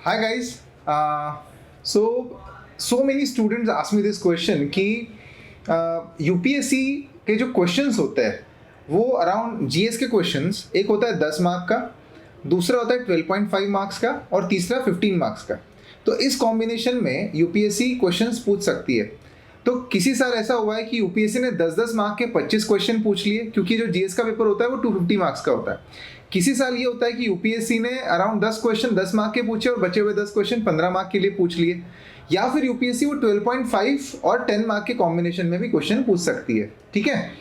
Hi guys. So many students ask me this question कि UPSC के जो questions होते हैं वो अराउंड जीएस के क्वेश्चंस, एक होता है 10 मार्क का, दूसरा होता है 12.5 मार्क्स का और तीसरा 15 मार्क्स का। तो इस कॉम्बिनेशन में यूपीएससी क्वेश्चंस पूछ सकती है। तो किसी साल ऐसा हुआ है कि यूपीएससी ने 10-10 मार्क के 25 क्वेश्चन पूछ लिए, क्योंकि जो जीएस का पेपर होता है वो 250 मार्क्स का होता है। किसी साल ये होता है कि यूपीएससी ने अराउंड 10 क्वेश्चन 10 मार्क के पूछे और बचे हुए 10 क्वेश्चन 15 मार्क के लिए पूछ लिए, या फिर यूपीएससी वो 12.5 और 10 मार्क के कॉम्बिनेशन में भी क्वेश्चन पूछ सकती है। ठीक है,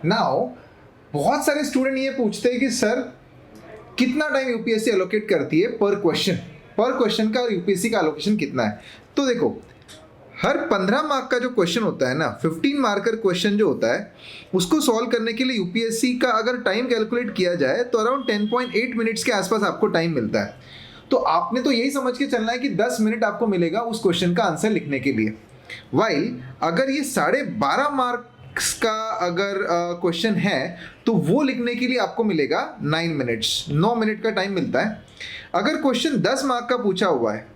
नाउ बहुत सारे स्टूडेंट ये पूछते हैं कि सर कितना टाइम यूपीएससी एलोकेट करती है पर क्वेश्चन का, और यूपीएससी का एलोकेशन कितना है। तो देखो, हर 15 मार्क का जो क्वेश्चन होता है ना, 15 मार्कर क्वेश्चन जो होता है, उसको सॉल्व करने के लिए यूपीएससी का अगर टाइम कैलकुलेट किया जाए तो अराउंड 10.8 मिनट्स के आसपास आपको टाइम मिलता है। तो आपने तो यही समझ के चलना है कि 10 मिनट आपको मिलेगा उस क्वेश्चन का आंसर लिखने के लिए। वाइल अगर ये 12.5 मार्क्स का अगर क्वेश्चन है तो वो लिखने के लिए आपको मिलेगा 9 मिनट का टाइम मिलता है। अगर क्वेश्चन 10 मार्क का पूछा हुआ है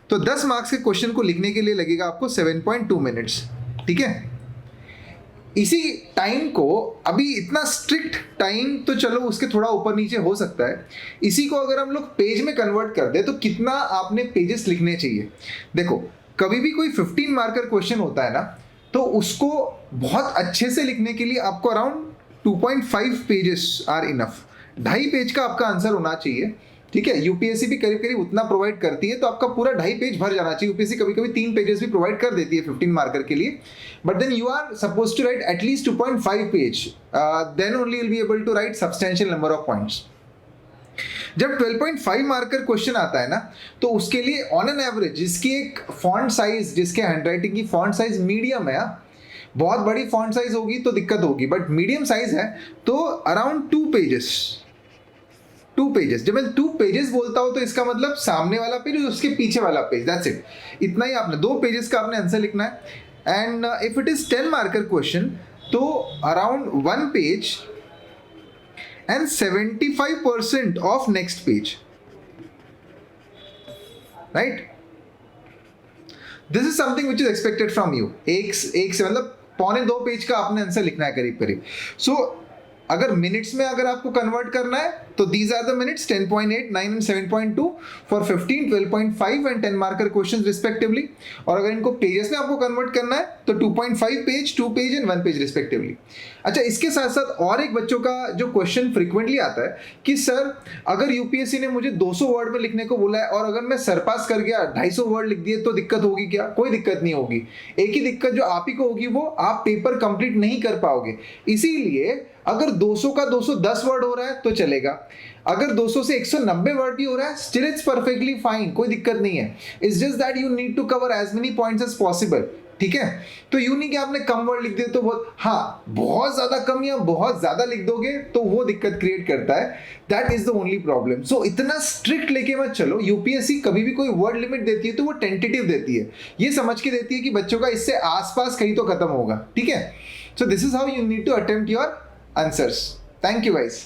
तो 10 मार्क्स के क्वेश्चन को लिखने के लिए लगेगा आपको 7.2 मिनट्स। ठीक है, इसी टाइम को, अभी इतना स्ट्रिक्ट टाइम तो चलो उसके थोड़ा ऊपर नीचे हो सकता है, इसी को अगर हम लोग पेज में कन्वर्ट कर दे तो कितना आपने पेजेस लिखने चाहिए। देखो, कभी भी कोई 15 मार्कर क्वेश्चन होता है ना, तो उसको बहुत अच्छे से लिखने के लिए आपको around 2.5 pages are enough. 2.5 page का आपका आंसर होना चाहिए। ठीक है, यूपीएससी भी करीब करीब उतना प्रोवाइड करती है, तो आपका पूरा 2.5 पेज भर जाना चाहिए। यूपीएससी कभी कभी 3 पेजेस भी प्रोवाइड कर देती है 15 मार्कर के लिए, but then you are suppose to write at least 2.5 page, then only will be able to write substantial number of points. जब 12.5 मार्कर क्वेश्चन आता है ना, तो उसके लिए ऑन एन एवरेज जिसकी एक फॉन्ट साइज, जिसके हैंडराइटिंग की फॉन्ट साइज मीडियम है, बहुत बड़ी फॉन्ट साइज होगी तो दिक्कत होगी, बट मीडियम साइज है तो अराउंड 2 पेजेस। जब मैं 2 पेजेस बोलता हूं तो इसका मतलब सामने वाला पेज और उसके पीछे वाला पेज, दैट्स इट। इतना ही आपने 2 पेजेस का आपने आंसर लिखना है। And if it is 10 marker question तो around 1 page and 75% of next page, right. This is something which is expected from you. एक से मतलब 1.25 पेज का आपने आंसर लिखना है करीब करीब। सो अगर मिनट्स में अगर आपको कन्वर्ट करना है तो these are the minutes 10.8, 9 and 7.2 for 15, 12.5 and 10 marker questions respectively. और अगर इनको पेजेस में आपको कन्वर्ट करना है तो 2.5 page, 2 page and 1 page respectively. अच्छा, इसके साथ साथ और एक बच्चों का जो क्वेश्चन फ्रीक्वेंटली आता है कि सर अगर यूपीएससी ने मुझे 200 वर्ड में लिखने को बोला है और अगर मैं सरपास कर गया 250 वर्ड लिख दिए तो दिक्कत होगी क्या? कोई दिक्कत नहीं होगी। एक ही दिक्कत जो आप ही को होगी वो आप पेपर कंप्लीट नहीं कर पाओगे। इसीलिए अगर 200 का 210 वर्ड हो रहा है तो चलेगा, अगर 200 से 190 वर्ड भी हो रहा है स्टिल इट्स परफेक्टली फाइन, कोई दिक्कत नहीं है। It's just that you need to cover as many points as possible. ठीक है, तो यूं नहीं कि आपने कम वर्ड लिख दिए तो बहुत ज्यादा कम या बहुत ज्यादा लिख दोगे तो वो दिक्कत क्रिएट करता है। That is the only problem. So इतना स्ट्रिक्ट लेके मत चलो। यूपीएससी कभी भी कोई वर्ड लिमिट देती है तो वो टेंटेटिव देती है, ये समझ के देती है कि बच्चों का इससे आसपास कहीं तो खत्म होगा। ठीक है, so this is how you need to attempt your answers. Thank you guys.